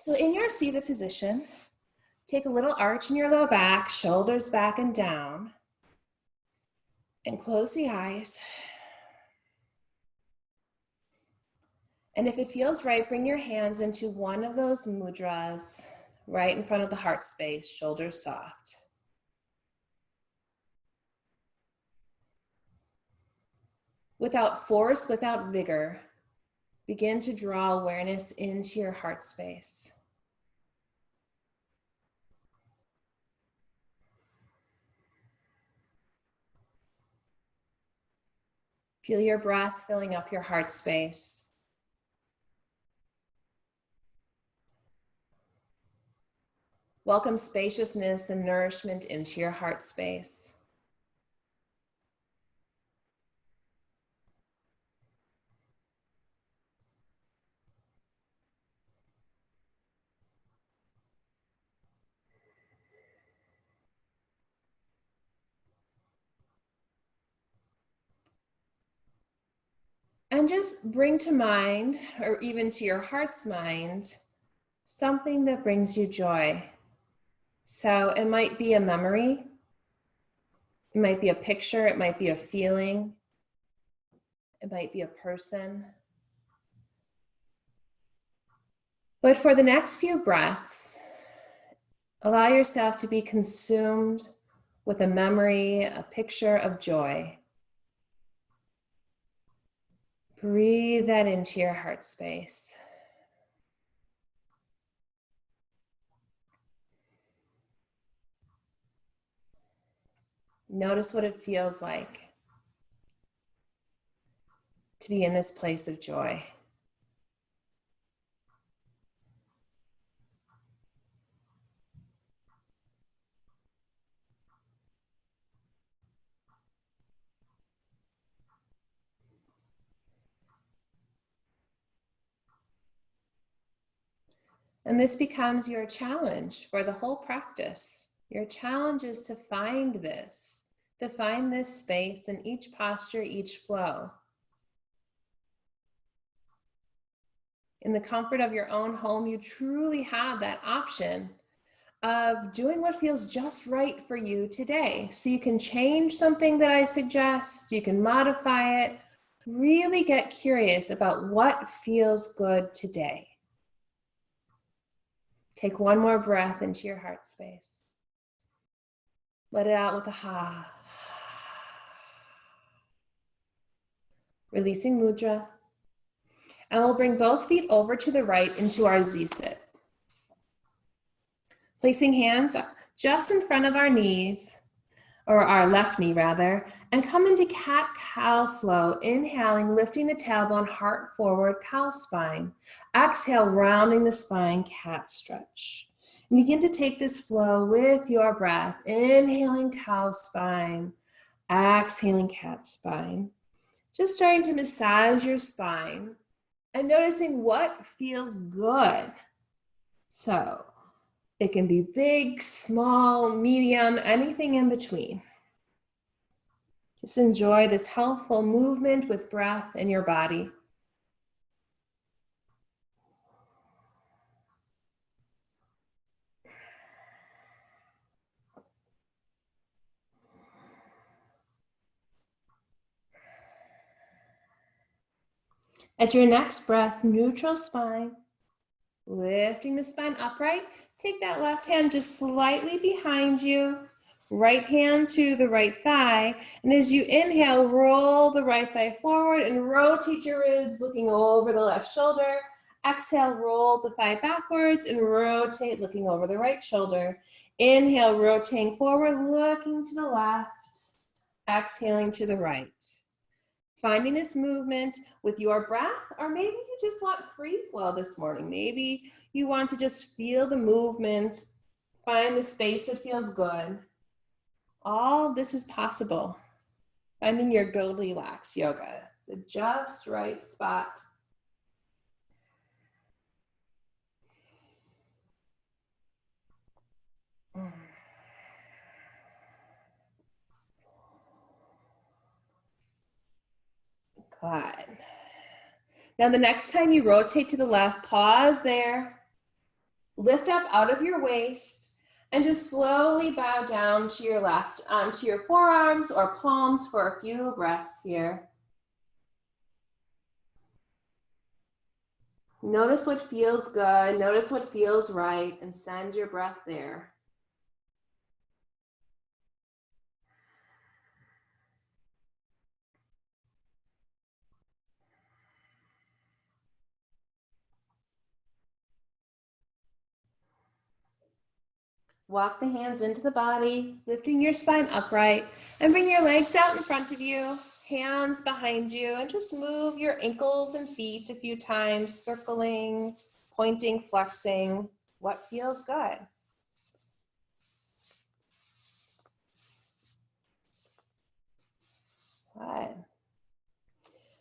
So in your seated position, take a little arch in your low back, shoulders back and down, and close the eyes. And if it feels right, bring your hands into one of those mudras right in front of the heart space, shoulders soft. Without force, without vigor, begin to draw awareness into your heart space. Feel your breath filling up your heart space. Welcome spaciousness and nourishment into your heart space. And just bring to mind, or even to your heart's mind, something that brings you joy. So it might be a memory, it might be a picture, it might be a feeling, it might be a person. But for the next few breaths, allow yourself to be consumed with a memory, a picture of joy. Breathe that into your heart space. Notice what it feels like to be in this place of joy. And this becomes your challenge for the whole practice. Your challenge is to find this space in each posture, each flow. In the comfort of your own home, you truly have that option of doing what feels just right for you today. So you can change something that I suggest, you can modify it, really get curious about what feels good today. Take one more breath into your heart space. Let it out with a ha. Releasing mudra. And we'll bring both feet over to the right into our Z-sit. Placing hands just in front of our knees, or our left knee rather, and come into cat-cow flow. Inhaling, lifting the tailbone, heart forward, cow spine. Exhale, rounding the spine, cat stretch. And begin to take this flow with your breath. Inhaling, cow spine. Exhaling, cat spine. Just starting to massage your spine and noticing what feels good. So it can be big, small, medium, anything in between. Just enjoy this healthful movement with breath in your body. At your next breath, neutral spine, lifting the spine upright. Take that left hand just slightly behind you, right hand to the right thigh. And as you inhale, roll the right thigh forward and rotate your ribs, looking over the left shoulder. Exhale, roll the thigh backwards and rotate, looking over the right shoulder. Inhale, rotating forward, looking to the left. Exhaling to the right. Finding this movement with your breath, or maybe you just want free flow this morning. Maybe you want to just feel the movement, find the space that feels good. All this is possible. Finding your Goldilocks yoga, the just right spot. Good. Now the next time you rotate to the left, pause there. Lift up out of your waist and just slowly bow down to your left onto your forearms or palms for a few breaths here. Notice what feels good, notice what feels right, and send your breath there. Walk the hands into the body, lifting your spine upright, and bring your legs out in front of you, hands behind you, and just move your ankles and feet a few times, circling, pointing, flexing, what feels good. Good.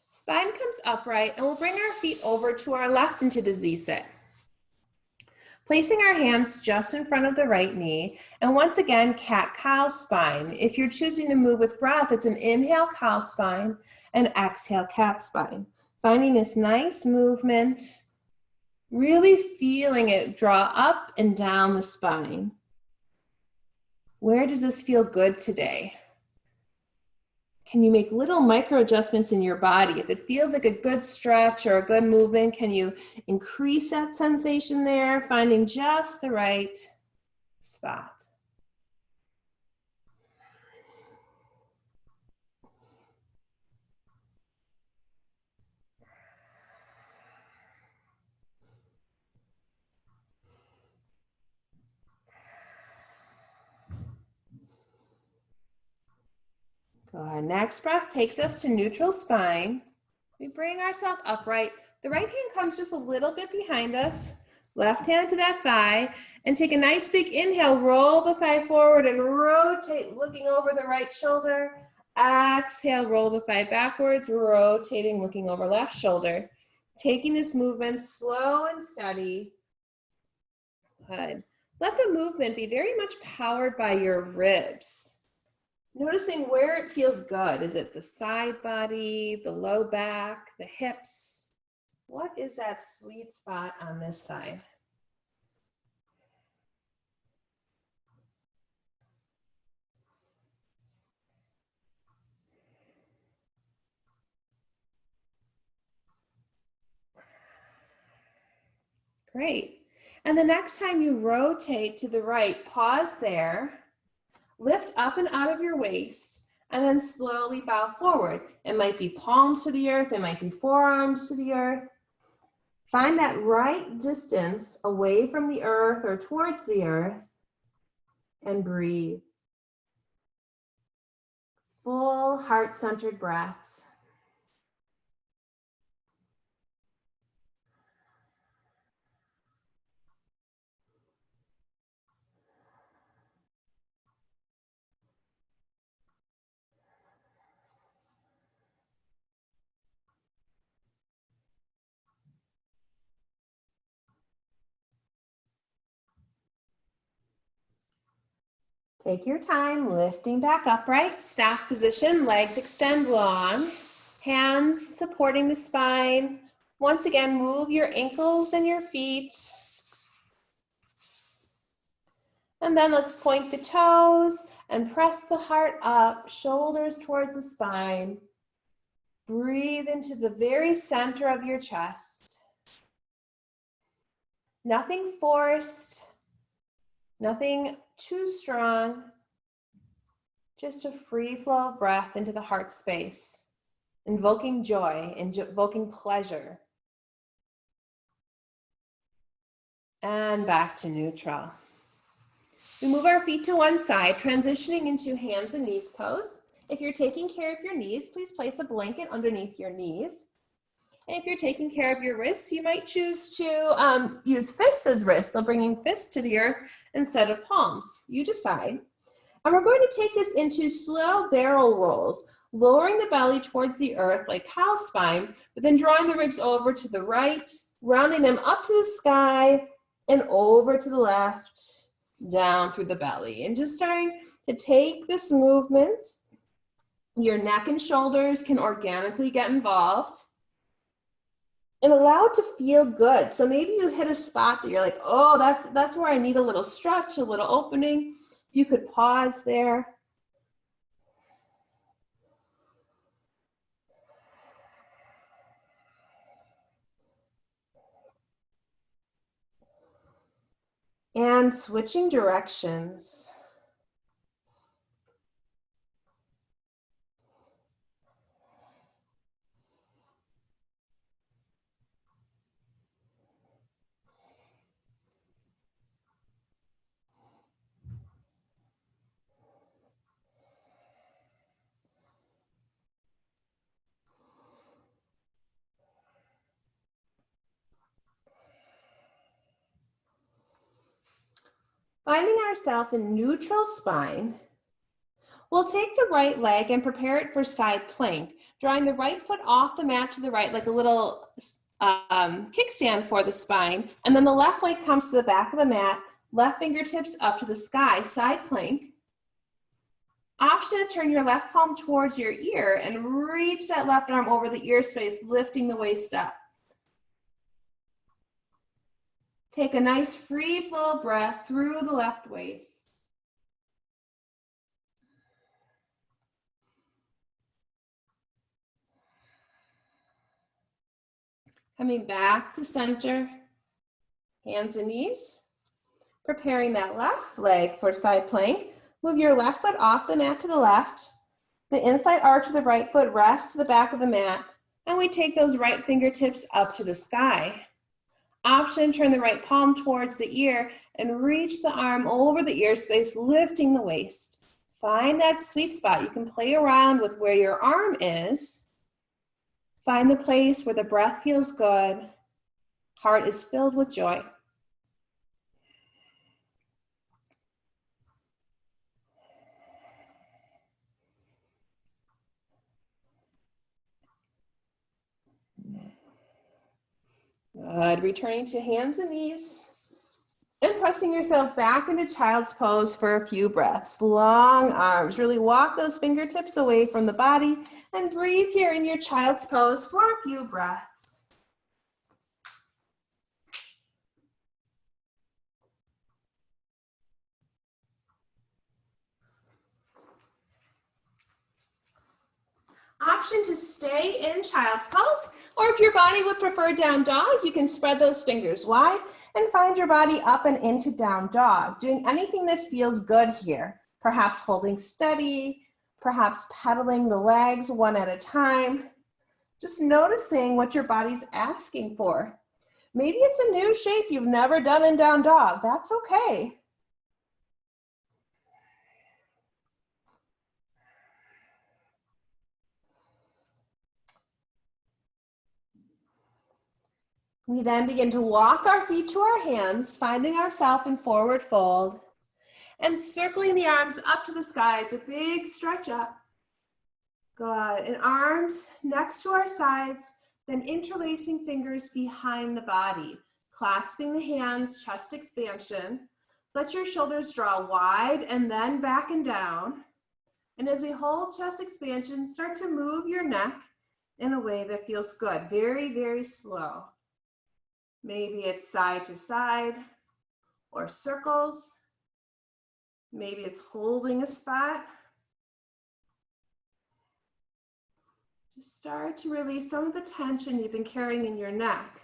Spine comes upright, and we'll bring our feet over to our left into the Z-sit. Placing our hands just in front of the right knee, and once again, cat-cow spine. If you're choosing to move with breath, it's an inhale, cow spine, and exhale, cat spine. Finding this nice movement, really feeling it draw up and down the spine. Where does this feel good today? Can you make little micro adjustments in your body? If it feels like a good stretch or a good movement, can you increase that sensation there, finding just the right spot? Good. Next breath takes us to neutral spine. We bring ourselves upright. The right hand comes just a little bit behind us. Left hand to that thigh. And take a nice big inhale. Roll the thigh forward and rotate, looking over the right shoulder. Exhale, roll the thigh backwards, rotating, looking over left shoulder. Taking this movement slow and steady. Good. Let the movement be very much powered by your ribs. Noticing where it feels good. Is it the side body, the low back, the hips? What is that sweet spot on this side? Great. And the next time you rotate to the right, pause there, lift up and out of your waist, and then slowly bow forward. It might be palms to the earth, it might be forearms to the earth. Find that right distance away from the earth or towards the earth, and breathe. Full heart-centered breaths. Take your time, lifting back upright, staff position, legs extend long, hands supporting the spine. Once again, move your ankles and your feet. And then let's point the toes and press the heart up, shoulders towards the spine. Breathe into the very center of your chest. Nothing forced, nothing too strong, just a free flow of breath into the heart space, invoking joy, invoking pleasure. And back to neutral. We move our feet to one side, transitioning into hands and knees pose. If you're taking care of your knees, please place a blanket underneath your knees. And if you're taking care of your wrists, you might choose to use fists as wrists, so bringing fists to the earth instead of palms. You decide. And we're going to take this into slow barrel rolls, lowering the belly towards the earth like cow spine, but then drawing the ribs over to the right, rounding them up to the sky and over to the left, down through the belly. And just starting to take this movement. Your neck and shoulders can organically get involved. and allow it to feel good. So maybe you hit a spot that you're like, oh, that's where I need a little stretch, a little opening. You could pause there. And switching directions. Finding ourselves in neutral spine, we'll take the right leg and prepare it for side plank, drawing the right foot off the mat to the right like a little kickstand for the spine. And then the left leg comes to the back of the mat, left fingertips up to the sky, side plank. Option to turn your left palm towards your ear and reach that left arm over the ear space, lifting the waist up. Take a nice free flow breath through the left waist. Coming back to center, hands and knees. Preparing that left leg for side plank. Move your left foot off the mat to the left. The inside arch of the right foot rests to the back of the mat, and we take those right fingertips up to the sky. Option, turn the right palm towards the ear and reach the arm over the ear space, lifting the waist. Find that sweet spot. You can play around with where your arm is. Find the place where the breath feels good. Heart is filled with joy. Good. Returning to hands and knees. And pressing yourself back into child's pose for a few breaths. Long arms. Really walk those fingertips away from the body and breathe here in your child's pose for a few breaths. Option to stay in child's pose, or if your body would prefer down dog, you can spread those fingers wide and find your body up and into down dog, doing anything that feels good here. Perhaps holding steady, perhaps pedaling the legs one at a time. Just noticing what your body's asking for. Maybe it's a new shape you've never done in down dog. That's okay. We then begin to walk our feet to our hands, finding ourselves in forward fold and circling the arms up to the sky. It's a big stretch up. Good. And arms next to our sides, then interlacing fingers behind the body, clasping the hands, chest expansion. Let your shoulders draw wide and then back and down. And as we hold chest expansion, start to move your neck in a way that feels good. Very, very slow. Maybe it's side to side or circles. Maybe it's holding a spot. Just start to release some of the tension you've been carrying in your neck.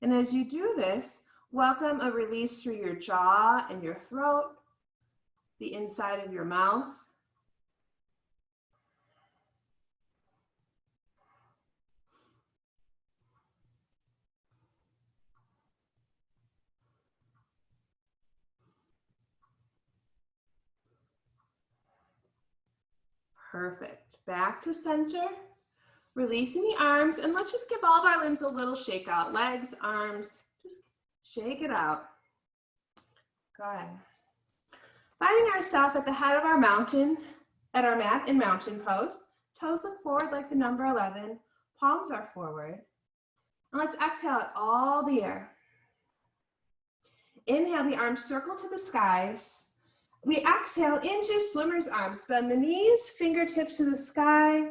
And as you do this, welcome a release through your jaw and your throat, the inside of your mouth. Perfect. Back to center. Releasing the arms, and let's just give all of our limbs a little shake out. Legs, arms, just shake it out. Good. Finding ourselves at the head of our mountain, at our mat in mountain pose. Toes look forward like the number 11. Palms are forward. And let's exhale out all the air. Inhale, the arms circle to the skies. We exhale into swimmer's arms. Bend the knees, fingertips to the sky.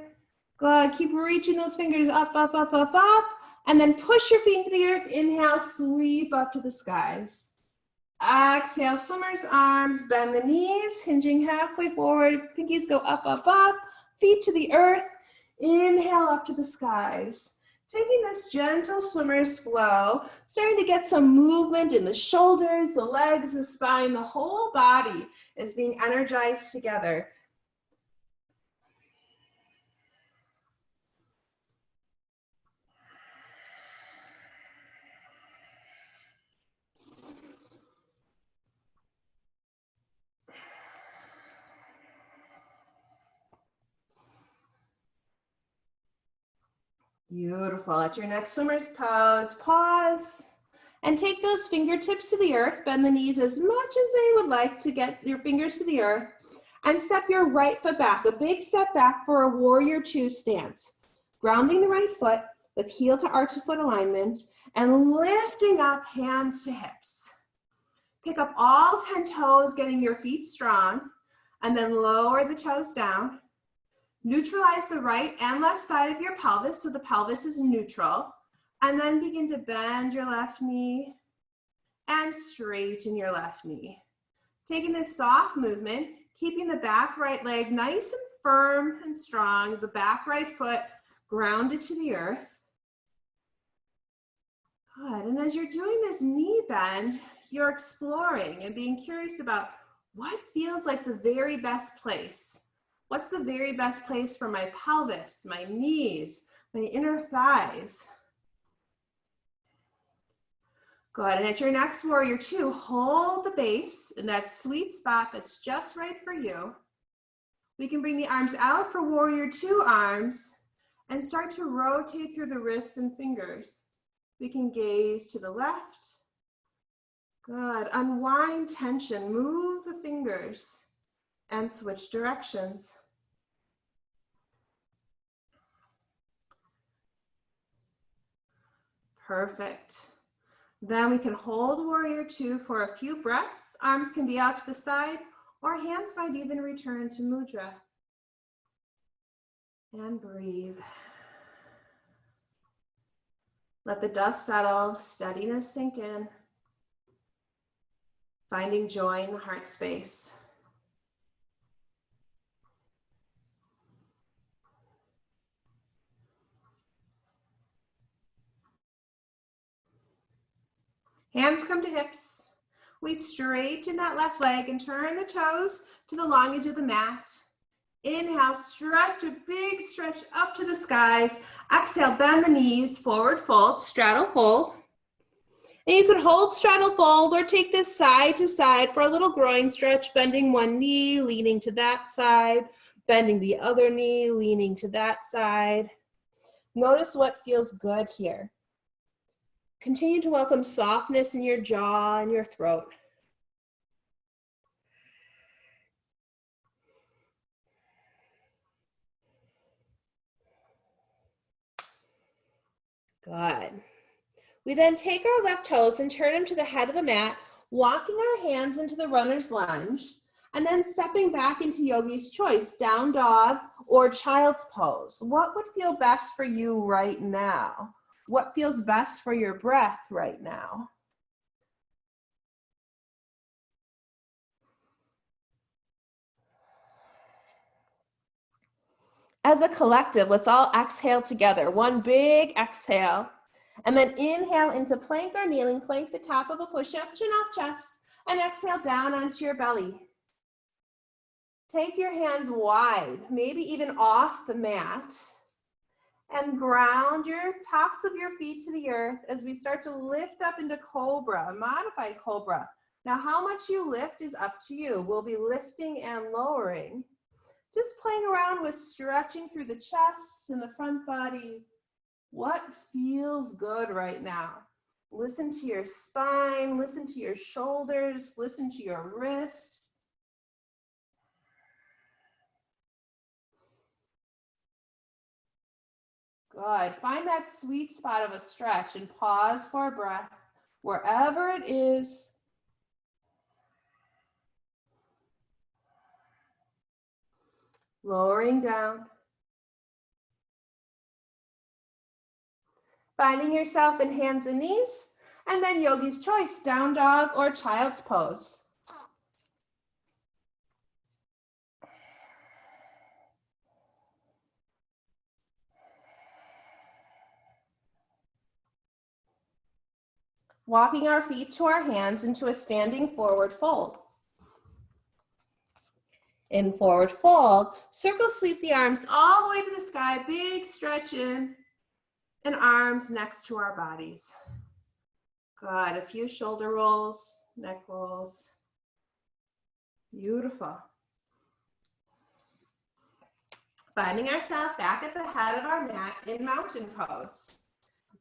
Good. Keep reaching those fingers up, up, up, up, up. And then push your feet into the earth. Inhale, sweep up to the skies. Exhale, swimmer's arms, bend the knees, hinging halfway forward. Pinkies go up, up, up. Feet to the earth. Inhale up to the skies. Taking this gentle swimmer's flow, starting to get some movement in the shoulders, the legs, the spine, the whole body is being energized together. Beautiful. At your next swimmer's pose, pause and take those fingertips to the earth. Bend the knees as much as they would like to get your fingers to the earth. And step your right foot back, a big step back for a warrior two stance. Grounding the right foot with heel to arch foot alignment and lifting up hands to hips. Pick up all 10 toes, getting your feet strong, and then lower the toes down. Neutralize the right and left side of your pelvis so the pelvis is neutral. And then begin to bend your left knee and straighten your left knee. Taking this soft movement, keeping the back right leg nice and firm and strong, the back right foot grounded to the earth. Good, and as you're doing this knee bend, you're exploring and being curious about what feels like the very best place. What's the very best place for my pelvis, my knees, my inner thighs? Good, and at your next warrior two, hold the base in that sweet spot that's just right for you. We can bring the arms out for warrior two arms and start to rotate through the wrists and fingers. We can gaze to the left. Good, unwind tension, move the fingers and switch directions. Perfect. Then we can hold warrior two for a few breaths. Arms can be out to the side or hands might even return to mudra. And breathe. Let the dust settle, steadiness sink in. Finding joy in the heart space. Hands come to hips. We straighten that left leg and turn the toes to the long edge of the mat. Inhale, stretch, a big stretch up to the skies. Exhale, bend the knees, forward fold, straddle fold. And you could hold straddle fold or take this side to side for a little groin stretch, bending one knee, leaning to that side, bending the other knee, leaning to that side. Notice what feels good here. Continue to welcome softness in your jaw and your throat. Good. We then take our left toes and turn them to the head of the mat, walking our hands into the runner's lunge, and then stepping back into yogi's choice, down dog or child's pose. What would feel best for you right now? What feels best for your breath right now? As a collective, let's all exhale together. One big exhale. And then inhale into plank or kneeling plank, the top of a push-up, chin off chest, and exhale down onto your belly. Take your hands wide, maybe even off the mat, and ground your tops of your feet to the earth as we start to lift up into cobra, a modified cobra. Now, how much you lift is up to you. We'll be lifting and lowering. Just playing around with stretching through the chest and the front body. What feels good right now? Listen to your spine, listen to your shoulders, listen to your wrists. Good. Find that sweet spot of a stretch and pause for a breath wherever it is. Lowering down. Finding yourself in hands and knees, and then yogi's choice, down dog or child's pose. Walking our feet to our hands into a standing forward fold. In forward fold, circle sweep the arms all the way to the sky, big stretch in, and arms next to our bodies. Good, a few shoulder rolls, neck rolls. Beautiful. Finding ourselves back at the head of our mat in mountain pose.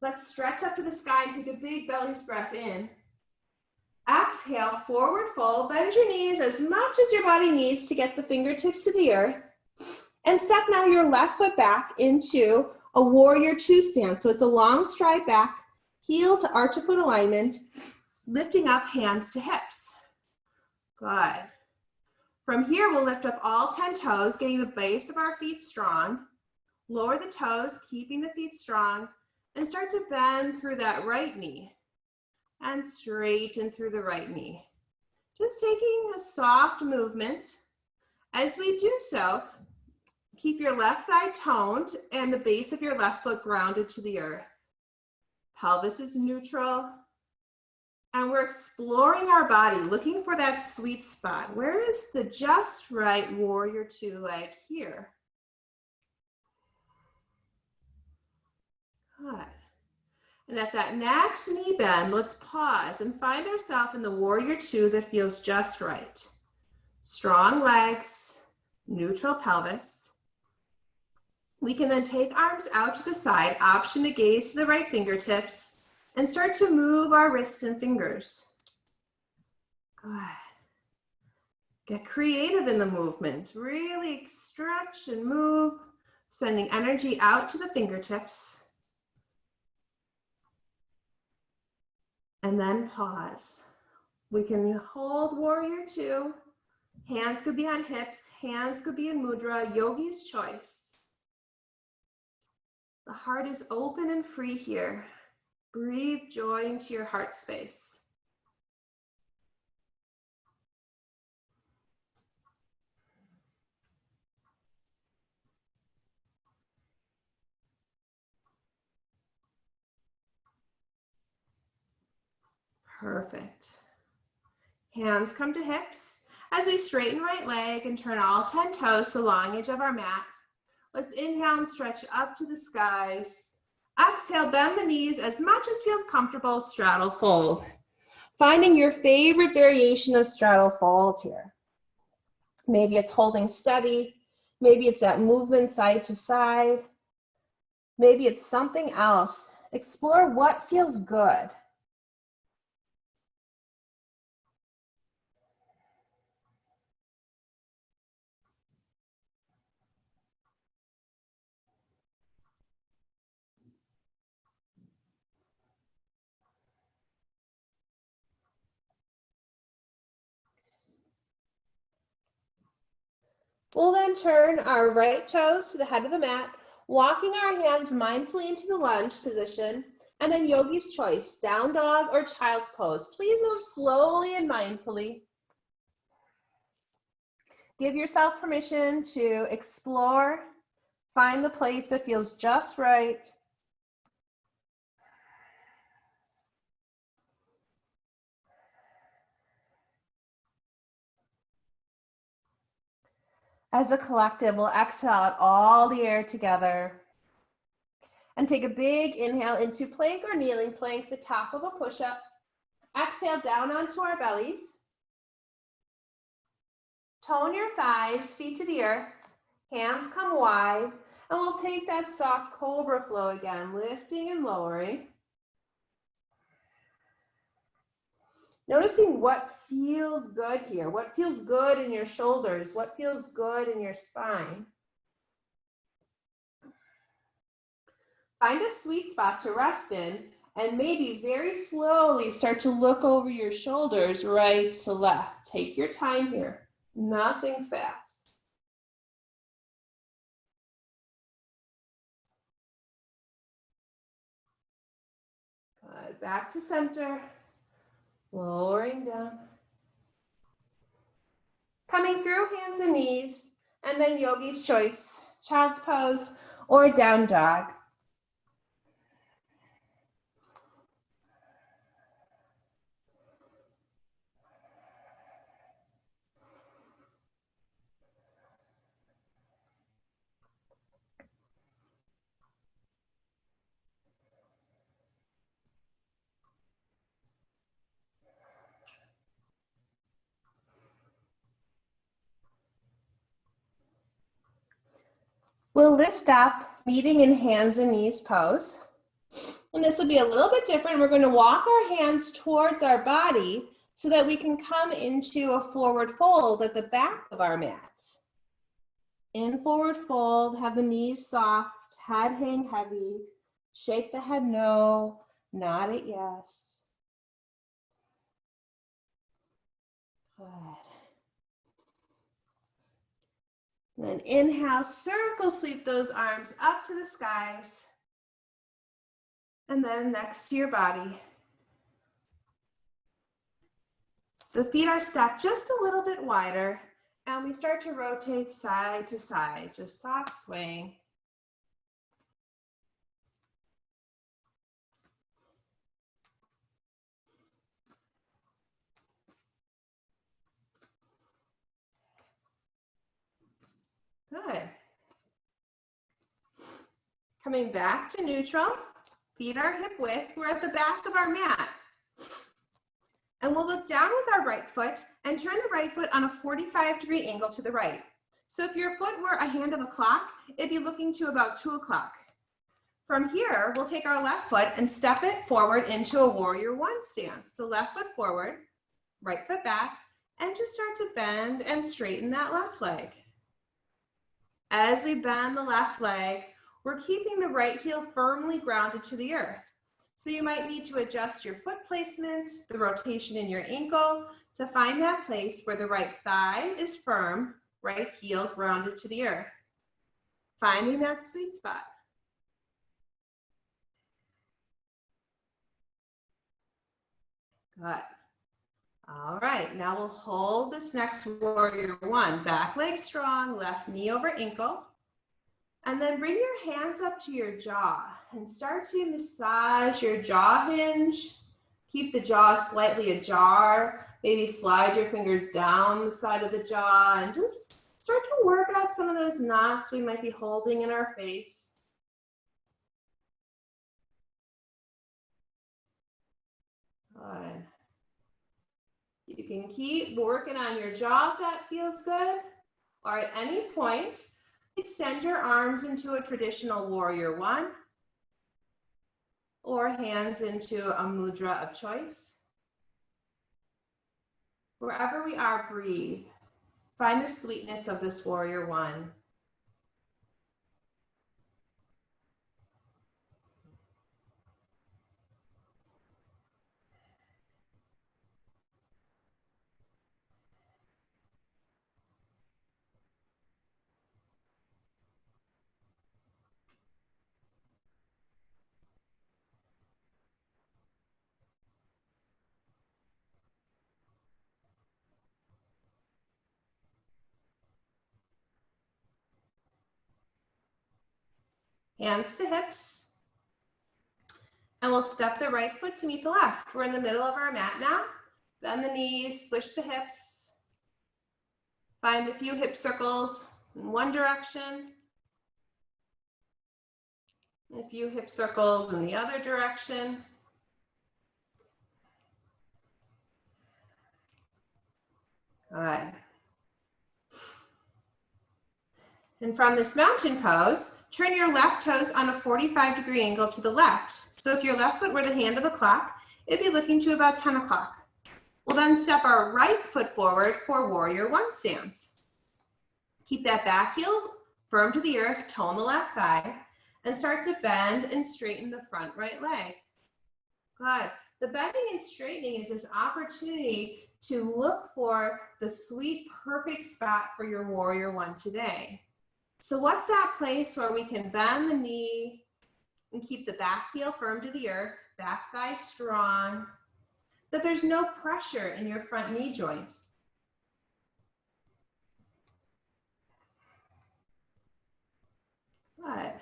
Let's stretch up to the sky and take a big belly breath in. Exhale, forward fold, bend your knees as much as your body needs to get the fingertips to the earth. And step now your left foot back into a warrior two stance. So it's a long stride back, heel to arch of foot alignment, lifting up hands to hips. Good. From here, we'll lift up all 10 toes, getting the base of our feet strong. Lower the toes, keeping the feet strong, and start to bend through that right knee and straighten through the right knee. Just taking a soft movement. As we do so, keep your left thigh toned and the base of your left foot grounded to the earth. Pelvis is neutral. And we're exploring our body, looking for that sweet spot. Where is the just right warrior two leg here? Good. And at that next knee bend, let's pause and find ourselves in the warrior two that feels just right. Strong legs, neutral pelvis. We can then take arms out to the side, option to gaze to the right fingertips, and start to move our wrists and fingers. Good. Get creative in the movement. Really stretch and move, sending energy out to the fingertips. And then pause. We can hold warrior two. Hands could be on hips, hands could be in mudra, yogi's choice. The heart is open and free here. Breathe joy into your heart space. Perfect. Hands come to hips as we straighten right leg and turn all 10 toes to long edge of our mat. Let's inhale and stretch up to the skies. Exhale, bend the knees as much as feels comfortable, straddle fold. Finding your favorite variation of straddle fold here. Maybe it's holding steady. Maybe it's that movement side to side. Maybe it's something else. Explore what feels good. We'll then turn our right toes to the head of the mat, walking our hands mindfully into the lunge position, and then yogi's choice, down dog or child's pose. Please move slowly and mindfully. Give yourself permission to explore, find the place that feels just right. As a collective, we'll exhale out all the air together. And take a big inhale into plank or kneeling plank, the top of a push-up. Exhale down onto our bellies. Tone your thighs, feet to the earth. Hands come wide. And we'll take that soft cobra flow again, lifting and lowering. Noticing what feels good here, what feels good in your shoulders, what feels good in your spine. Find a sweet spot to rest in, and maybe very slowly start to look over your shoulders right to left. Take your time here, nothing fast. back to center, lowering down. Coming through hands and knees, and then yogi's choice, child's pose or down dog. We'll lift up, meeting in hands and knees pose. And this will be a little bit different. We're going to walk our hands towards our body so that we can come into a forward fold at the back of our mat. In forward fold, have the knees soft, head hang heavy, shake the head no, nod it yes. Good. Then inhale, circle sweep those arms up to the skies. And then next to your body. The feet are stacked just a little bit wider, and we start to rotate side to side, just soft swaying. Good. Coming back to neutral, feet are hip width. We're at the back of our mat. And we'll look down with our right foot and turn the right foot on a 45-degree angle to the right. So if your foot were a hand of a clock, it'd be looking to about 2 o'clock. From here, we'll take our left foot and step it forward into a warrior one stance. So left foot forward, right foot back, and just start to bend and straighten that left leg. As we bend the left leg, we're keeping the right heel firmly grounded to the earth. So you might need to adjust your foot placement, the rotation in your ankle, to find that place where the right thigh is firm, right heel grounded to the earth. Finding that sweet spot. Good. All right, now we'll hold this next warrior one. Back leg strong, left knee over ankle. And then bring your hands up to your jaw and start to massage your jaw hinge. Keep the jaw slightly ajar. Maybe slide your fingers down the side of the jaw and just start to work out some of those knots we might be holding in our face. Good. You can keep working on your jaw if that feels good, or at any point, extend your arms into a traditional warrior one, or hands into a mudra of choice. Wherever we are, breathe. Find the sweetness of this warrior one. Hands to hips. And we'll step the right foot to meet the left. We're in the middle of our mat now. Bend the knees, switch the hips. Find a few hip circles in one direction. A few hip circles in the other direction. Good. And from this mountain pose, turn your left toes on a 45-degree angle to the left. So if your left foot were the hand of a clock, it'd be looking to about 10 o'clock. We'll then step our right foot forward for warrior one stance. Keep that back heel firm to the earth, tone the left thigh, and start to bend and straighten the front right leg. Good. The bending and straightening is this opportunity to look for the sweet, perfect spot for your warrior one today. So what's that place where we can bend the knee and keep the back heel firm to the earth, back thigh strong, that there's no pressure in your front knee joint. Good.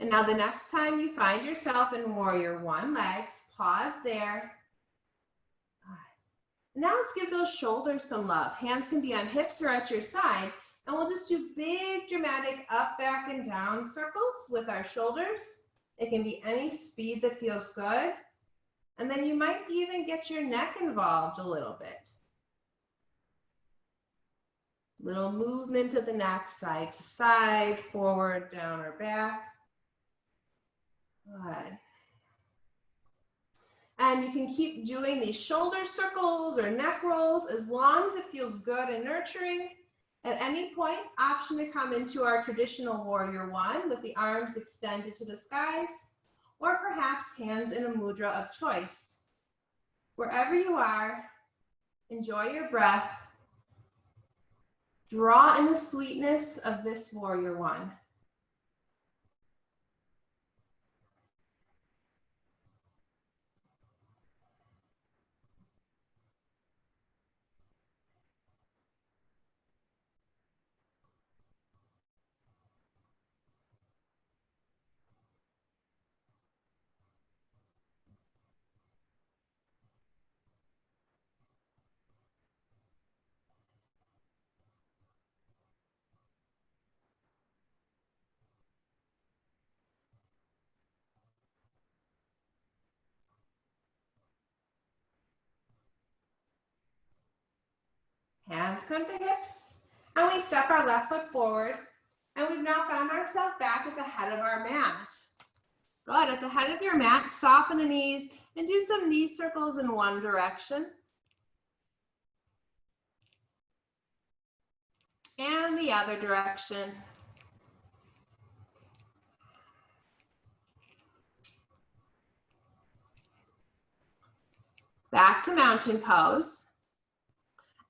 And now the next time you find yourself in warrior one, legs, pause there. Now let's give those shoulders some love. Hands can be on hips or at your side. And we'll just do big, dramatic up, back, and down circles with our shoulders. It can be any speed that feels good. And then you might even get your neck involved a little bit. Little movement of the neck, side to side, forward, down, or back. Good. And you can keep doing these shoulder circles or neck rolls as long as it feels good and nurturing. At any point, option to come into our traditional warrior one with the arms extended to the skies, or perhaps hands in a mudra of choice. Wherever you are, enjoy your breath. Draw in the sweetness of this warrior one. Hands come to hips, and we step our left foot forward, and we've now found ourselves back at the head of our mat. Good, at the head of your mat, soften the knees and do some knee circles in one direction. And the other direction. Back to mountain pose.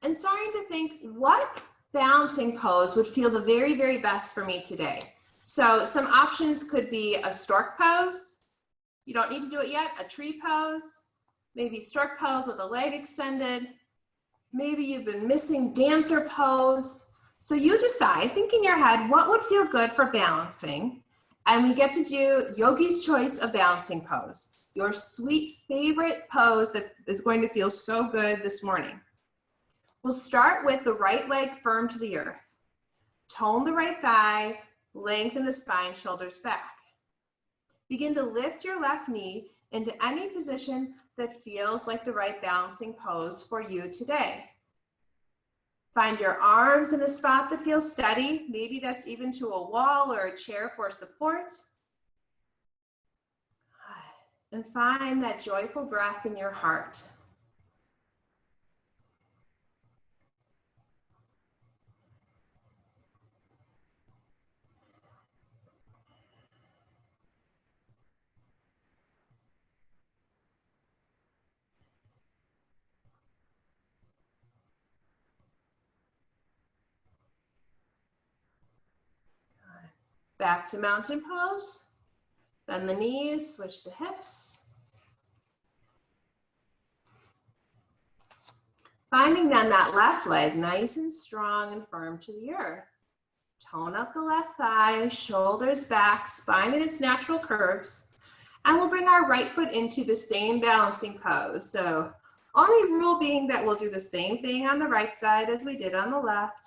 And starting to think, what balancing pose would feel the very, very best for me today? So some options could be a stork pose. You don't need to do it yet. A tree pose, maybe stork pose with a leg extended. Maybe you've been missing dancer pose. So you decide, think in your head, what would feel good for balancing? And we get to do yogi's choice of balancing pose. Your sweet favorite pose that is going to feel so good this morning. We'll start with the right leg firm to the earth. Tone the right thigh, lengthen the spine, shoulders back. Begin to lift your left knee into any position that feels like the right balancing pose for you today. Find your arms in a spot that feels steady. Maybe that's even to a wall or a chair for support. And find that joyful breath in your heart. Back to mountain pose. Bend the knees, switch the hips. Finding then that left leg nice and strong and firm to the earth. Tone up the left thigh, shoulders back, spine in its natural curves. And we'll bring our right foot into the same balancing pose. So only rule being that we'll do the same thing on the right side as we did on the left.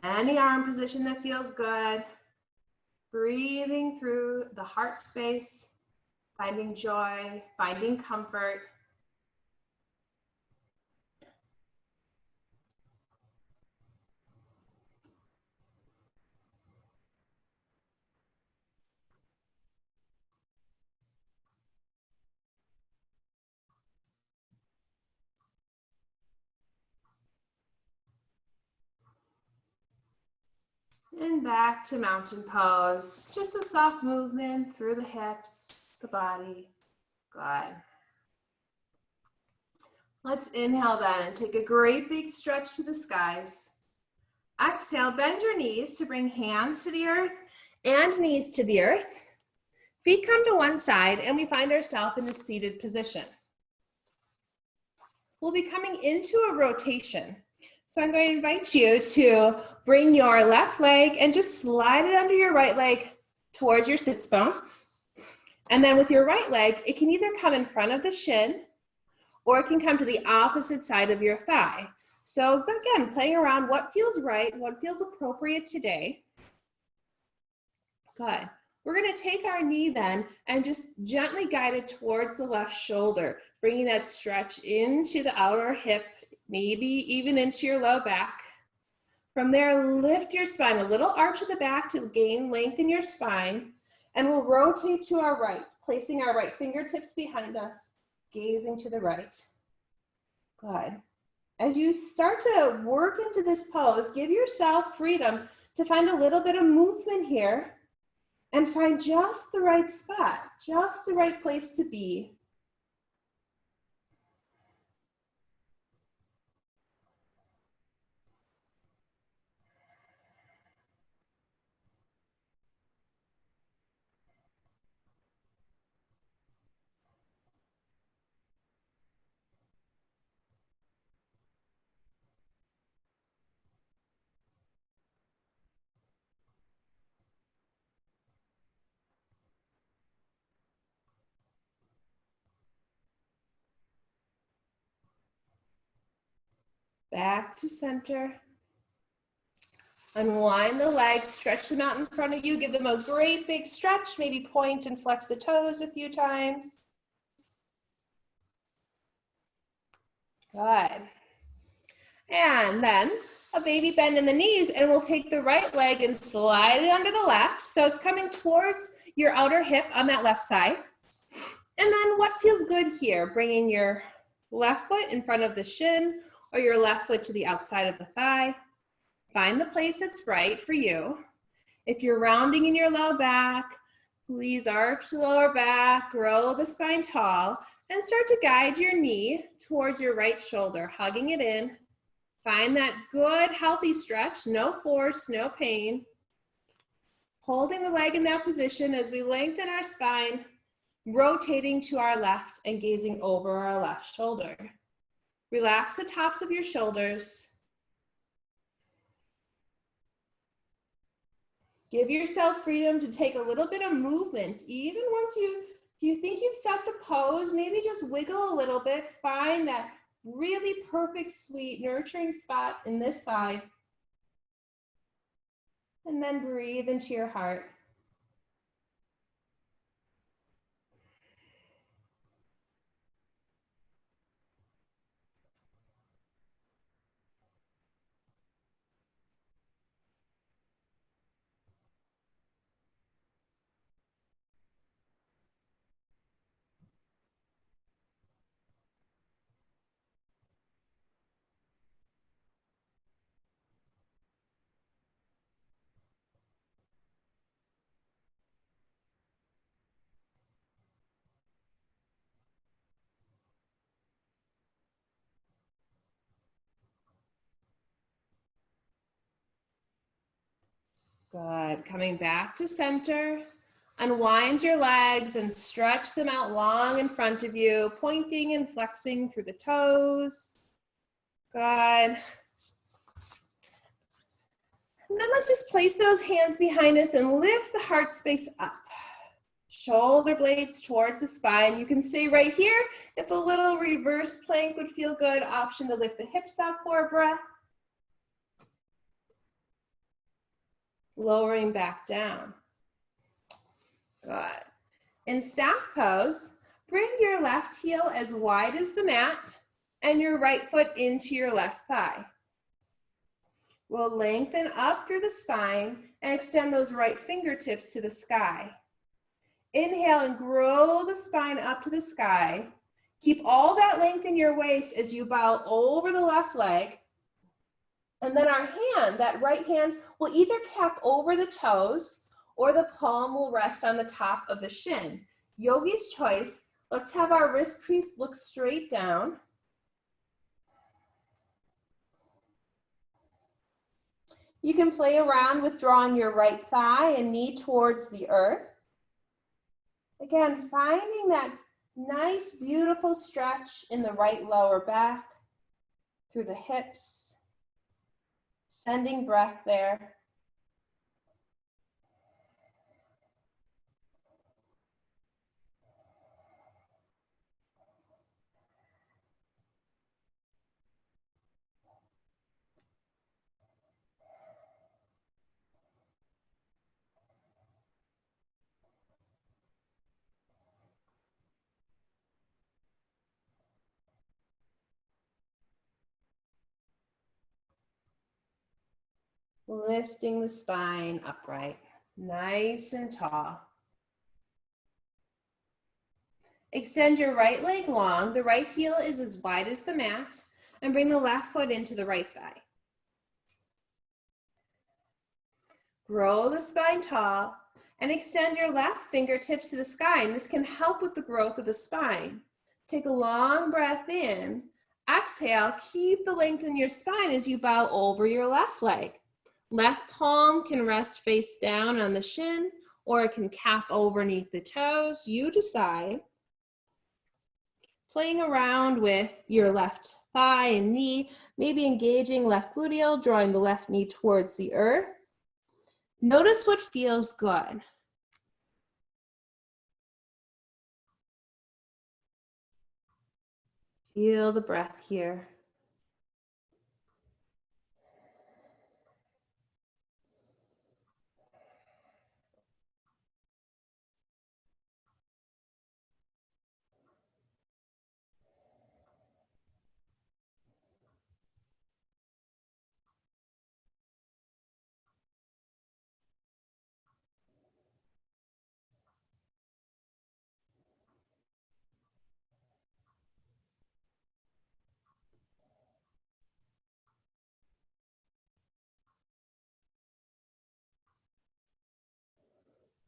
Any arm position that feels good. Breathing through the heart space, finding joy, finding comfort. And back to mountain pose. Just a soft movement through the hips, the body. Good. Let's inhale then and take a great big stretch to the skies. Exhale, bend your knees to bring hands to the earth and knees to the earth. Feet come to one side and we find ourselves in a seated position. We'll be coming into a rotation. So I'm going to invite you to bring your left leg and just slide it under your right leg towards your sits bone. And then with your right leg, it can either come in front of the shin or it can come to the opposite side of your thigh. So again, playing around what feels right, what feels appropriate today. Good. We're going to take our knee then and just gently guide it towards the left shoulder, bringing that stretch into the outer hip, maybe even into your low back. From there, lift your spine, a little arch at the back to gain length in your spine, and we'll rotate to our right, placing our right fingertips behind us, gazing to the right. Good. As you start to work into this pose, give yourself freedom to find a little bit of movement here and find just the right spot, just the right place to be. Back to center. Unwind the legs, stretch them out in front of you, give them a great big stretch, maybe point and flex the toes a few times. Good. And then a baby bend in the knees, and we'll take the right leg and slide it under the left. So it's coming towards your outer hip on that left side. And then what feels good here? Bringing your left foot in front of the shin or your left foot to the outside of the thigh. Find the place that's right for you. If you're rounding in your low back, please arch the lower back, grow the spine tall, and start to guide your knee towards your right shoulder, hugging it in. Find that good, healthy stretch, no force, no pain. Holding the leg in that position as we lengthen our spine, rotating to our left and gazing over our left shoulder. Relax the tops of your shoulders. Give yourself freedom to take a little bit of movement. Even once if you think you've set the pose, maybe just wiggle a little bit. Find that really perfect, sweet, nurturing spot in this side. And then breathe into your heart. Good. Coming back to center. Unwind your legs and stretch them out long in front of you, pointing and flexing through the toes. Good. And then let's just place those hands behind us and lift the heart space up. Shoulder blades towards the spine. You can stay right here. If a little reverse plank would feel good, option to lift the hips up for a breath. Lowering back down. Good. In staff pose, bring your left heel as wide as the mat and your right foot into your left thigh. We'll lengthen up through the spine and extend those right fingertips to the sky. Inhale and grow the spine up to the sky. Keep all that length in your waist as you bow over the left leg. And then our hand, that right hand, will either cap over the toes or the palm will rest on the top of the shin. Yogi's choice. Let's have our wrist crease look straight down. You can play around with drawing your right thigh and knee towards the earth. Again, finding that nice, beautiful stretch in the right lower back, through the hips, sending breath there. Lifting the spine upright, nice and tall. Extend your right leg long. The right heel is as wide as the mat, and bring the left foot into the right thigh. Grow the spine tall and extend your left fingertips to the sky, and this can help with the growth of the spine. Take a long breath in. Exhale, keep the length in your spine as you bow over your left leg. Left palm can rest face down on the shin, or it can cap overneath the toes. You decide. Playing around with your left thigh and knee, maybe engaging left gluteal, drawing the left knee towards the earth. Notice what feels good. Feel the breath here.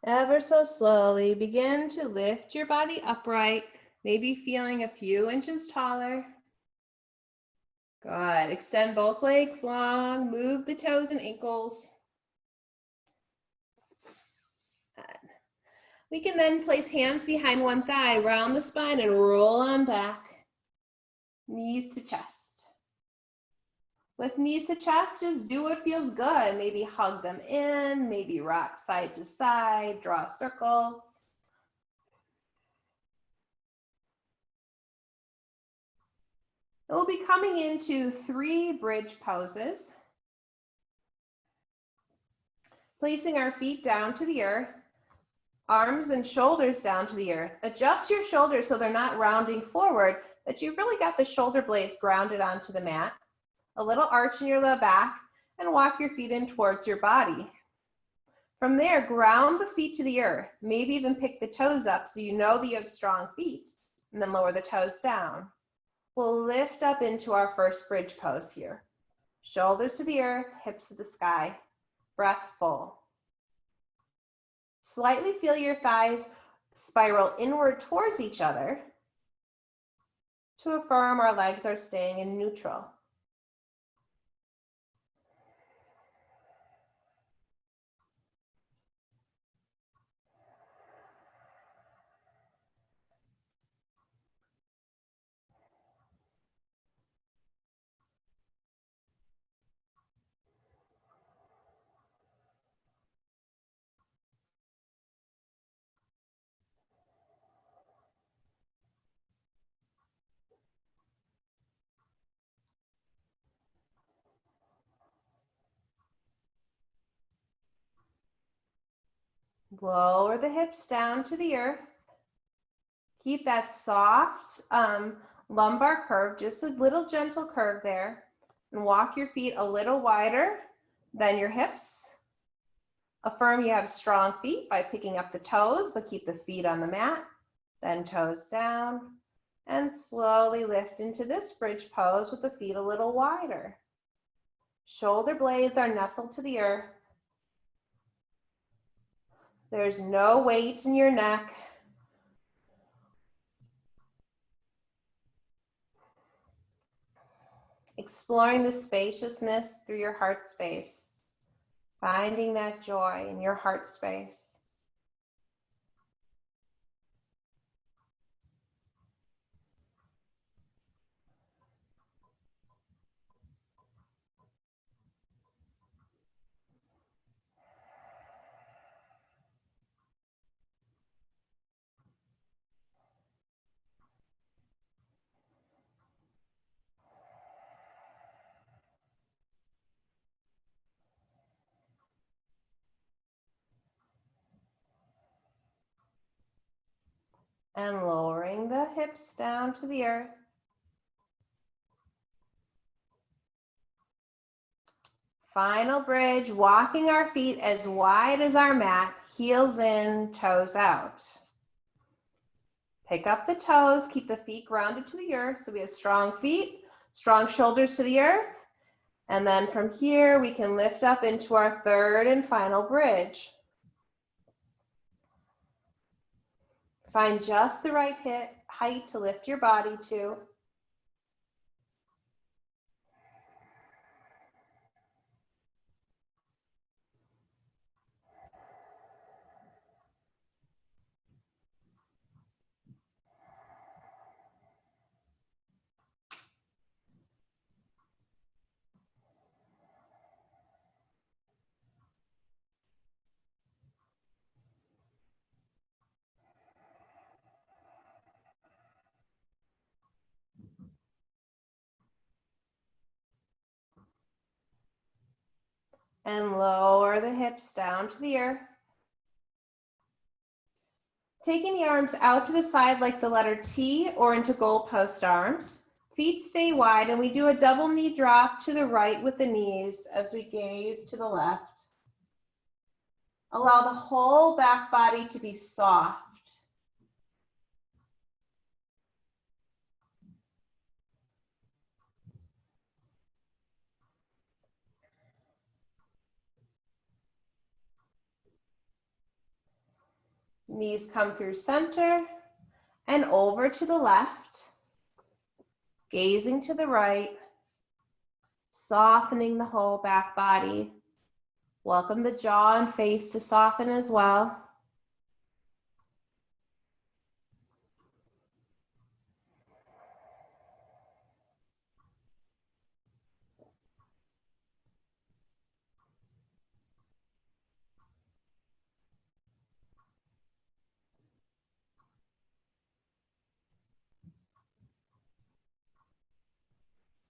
Ever so slowly, begin to lift your body upright, maybe feeling a few inches taller. Good. Extend both legs long, move the toes and ankles. Good. We can then place hands behind one thigh, round the spine and roll on back. Knees to chest. With knees to chest, just do what feels good. Maybe hug them in, maybe rock side to side, draw circles. We'll be coming into 3 bridge poses. Placing our feet down to the earth, arms and shoulders down to the earth. Adjust your shoulders so they're not rounding forward, that you've really got the shoulder blades grounded onto the mat. A little arch in your low back, and walk your feet in towards your body. From there, ground the feet to the earth. Maybe even pick the toes up so you know that you have strong feet, and then lower the toes down. We'll lift up into our first bridge pose here. Shoulders to the earth, hips to the sky. Breath full. Slightly feel your thighs spiral inward towards each other to affirm our legs are staying in neutral. Lower the hips down to the earth. Keep that soft lumbar curve, just a little gentle curve there. And walk your feet a little wider than your hips. Affirm you have strong feet by picking up the toes, but keep the feet on the mat. Then toes down. And slowly lift into this bridge pose with the feet a little wider. Shoulder blades are nestled to the earth. There's no weight in your neck. Exploring the spaciousness through your heart space. Finding that joy in your heart space. And lowering the hips down to the earth. Final bridge, walking our feet as wide as our mat, heels in, toes out. Pick up the toes, keep the feet grounded to the earth so we have strong feet, strong shoulders to the earth. And then from here, we can lift up into our third and final bridge. Find just the right height to lift your body to. And lower the hips down to the earth. Taking the arms out to the side like the letter T or into goalpost arms. Feet stay wide and we do a double knee drop to the right with the knees as we gaze to the left. Allow the whole back body to be soft. Knees come through center and over to the left, gazing to the right, softening the whole back body. Welcome the jaw and face to soften as well.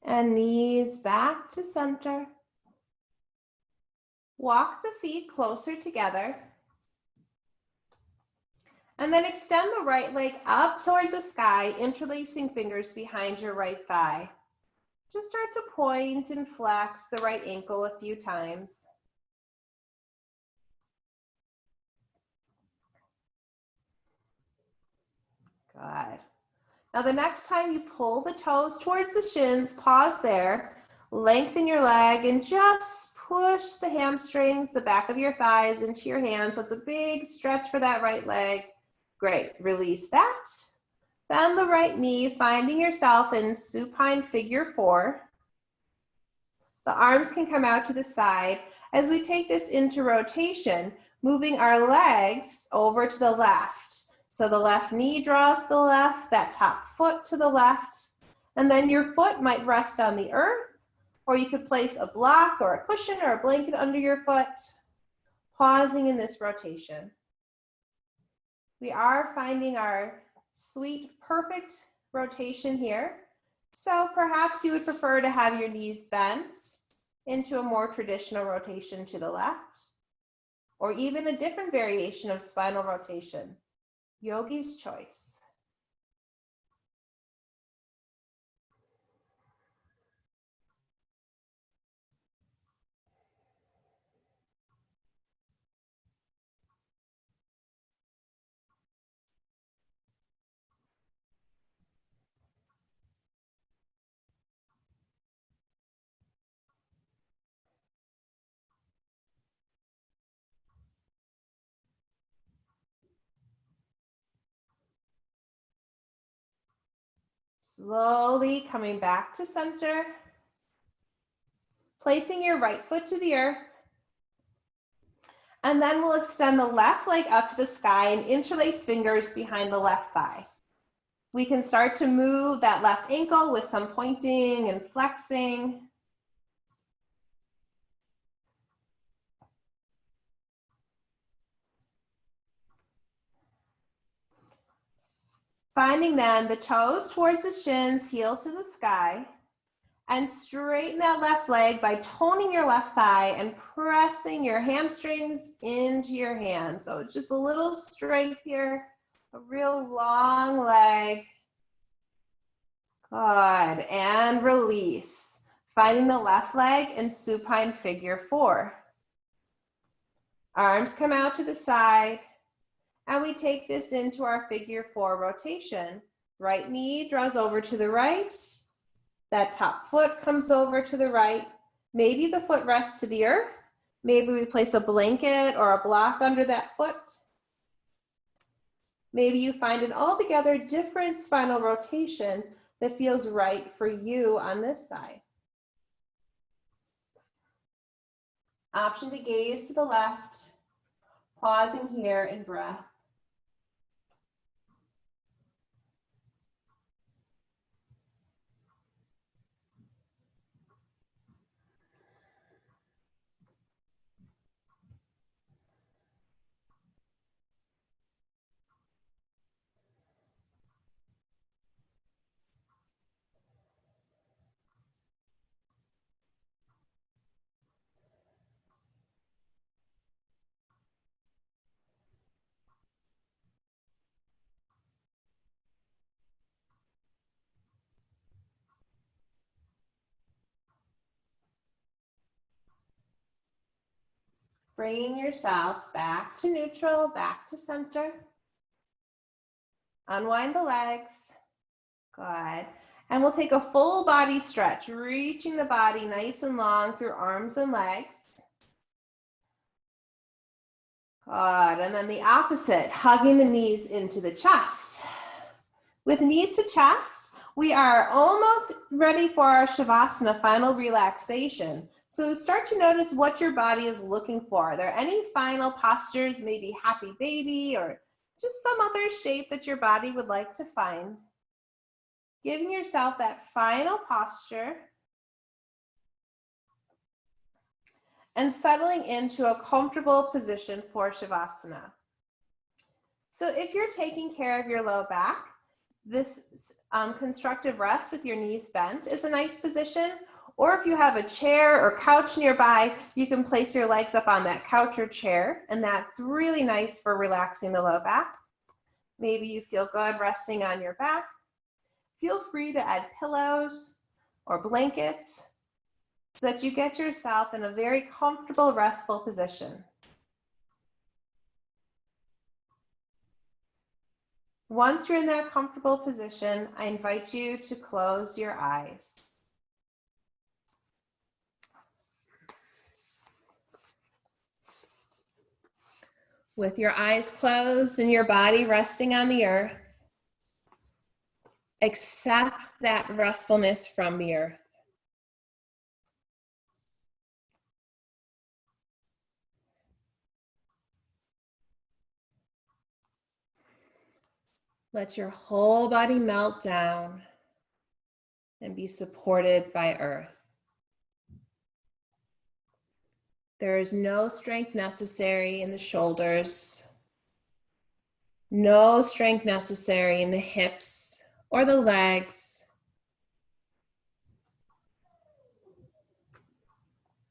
And knees back to center. Walk the feet closer together. And then extend the right leg up towards the sky, interlacing fingers behind your right thigh. Just start to point and flex the right ankle a few times. Good. Now the next time you pull the toes towards the shins, pause there, lengthen your leg and just push the hamstrings, the back of your thighs into your hands. So it's a big stretch for that right leg. Great, release that. Bend the right knee, finding yourself in supine figure 4. The arms can come out to the side as we take this into rotation, moving our legs over to the left. So the left knee draws to the left, that top foot to the left, and then your foot might rest on the earth, or you could place a block or a cushion or a blanket under your foot, pausing in this rotation. We are finding our sweet, perfect rotation here. So perhaps you would prefer to have your knees bent into a more traditional rotation to the left, or even a different variation of spinal rotation. Yogi's choice. Slowly coming back to center, placing your right foot to the earth, and then we'll extend the left leg up to the sky and interlace fingers behind the left thigh. We can start to move that left ankle with some pointing and flexing. Finding then the toes towards the shins, heels to the sky, and straighten that left leg by toning your left thigh and pressing your hamstrings into your hands. So it's just a little strength here, A real long leg. Good, and release. Finding the left leg in supine figure 4. Arms come out to the side, and we take this into our figure 4 rotation. Right knee draws over to the right. That top foot comes over to the right. Maybe the foot rests to the earth. Maybe we place a blanket or a block under that foot. Maybe you find an altogether different spinal rotation that feels right for you on this side. Option to gaze to the left, pausing here in breath. Bringing yourself back to neutral, back to center. Unwind the legs. Good. And we'll take a full body stretch, reaching the body nice and long through arms and legs. Good. And then the opposite, hugging the knees into the chest. With knees to chest, we are almost ready for our Shavasana, final relaxation. So start to notice what your body is looking for. Are there any final postures, maybe happy baby or just some other shape that your body would like to find? Giving yourself that final posture and settling into a comfortable position for Shavasana. So if you're taking care of your low back, this constructive rest with your knees bent is a nice position. Or if you have a chair or couch nearby, you can place your legs up on that couch or chair, and that's really nice for relaxing the low back. Maybe you feel good resting on your back. Feel free to add pillows or blankets so that you get yourself in a very comfortable, restful position. Once you're in that comfortable position, I invite you to close your eyes. With your eyes closed and your body resting on the earth, accept that restfulness from the earth. Let your whole body melt down and be supported by earth. There is no strength necessary in the shoulders, no strength necessary in the hips or the legs.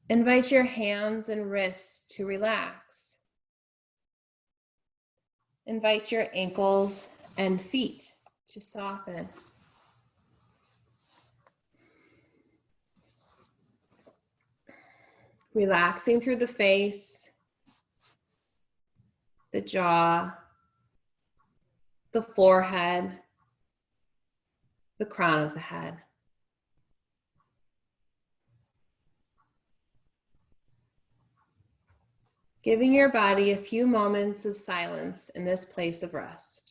Invite your hands and wrists to relax. Invite your ankles and feet to soften. Relaxing through the face, the jaw, the forehead, the crown of the head. Giving your body a few moments of silence in this place of rest.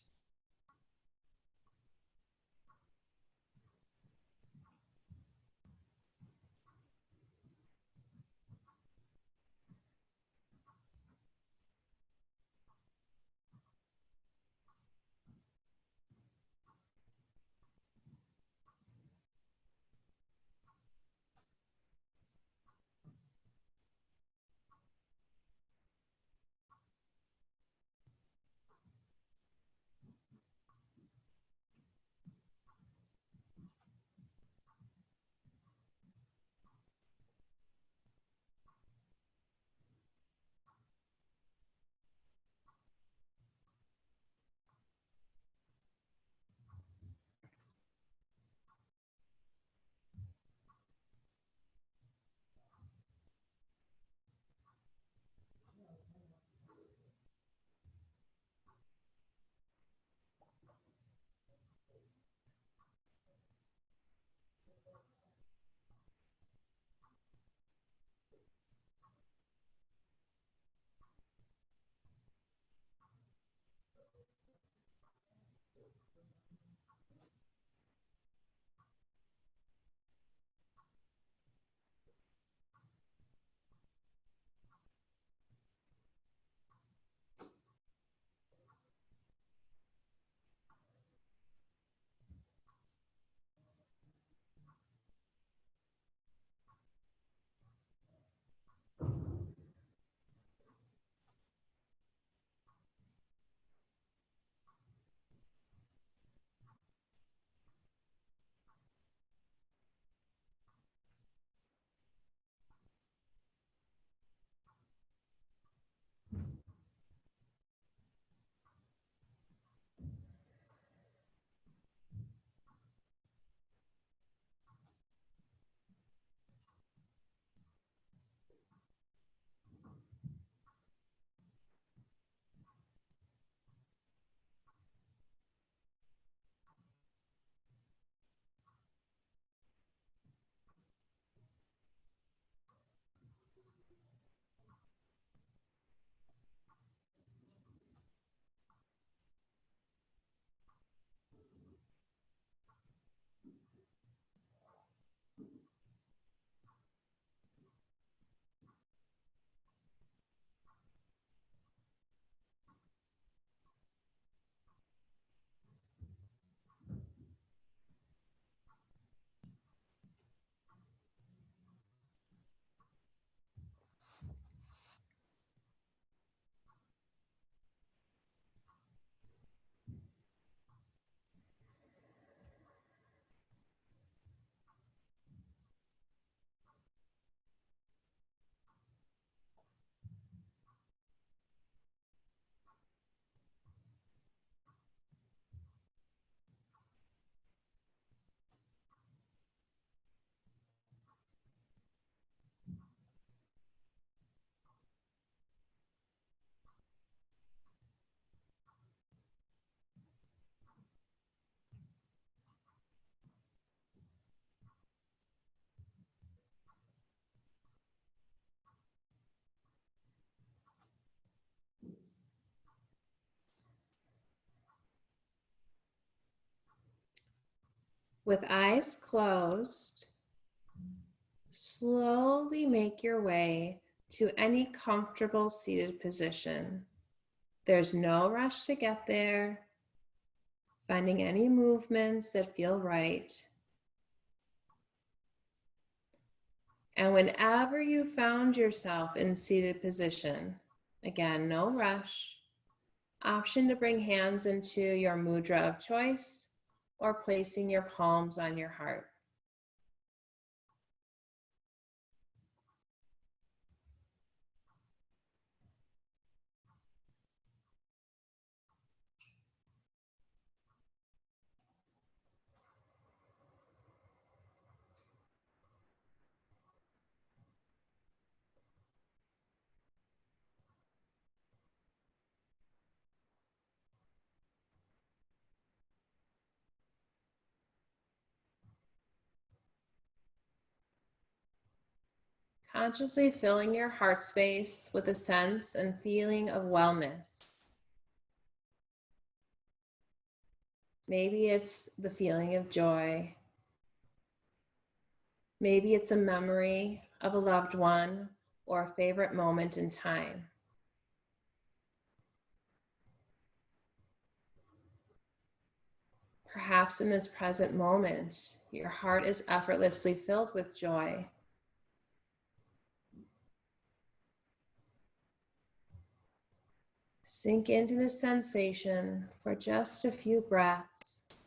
With eyes closed, slowly make your way to any comfortable seated position. There's no rush to get there. Finding any movements that feel right. And whenever you found yourself in seated position, again, no rush, option to bring hands into your mudra of choice or placing your palms on your heart. Consciously filling your heart space with a sense and feeling of wellness. Maybe it's the feeling of joy. Maybe it's a memory of a loved one or a favorite moment in time. Perhaps in this present moment, your heart is effortlessly filled with joy. Sink into the sensation for just a few breaths.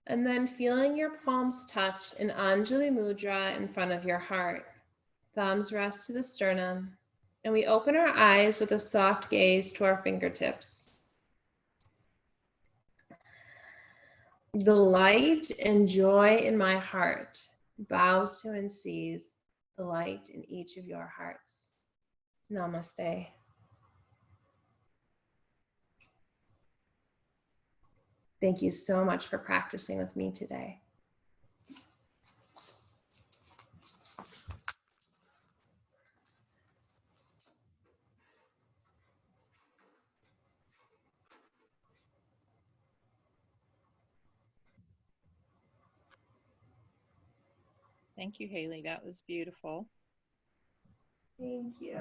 And then feeling your palms touch in Anjali Mudra in front of your heart. Thumbs rest to the sternum, and we open our eyes with a soft gaze to our fingertips. The light and joy in my heart bows to and sees the light in each of your hearts. Namaste. Thank you so much for practicing with me today. Thank you, Haley. That was beautiful. Thank you.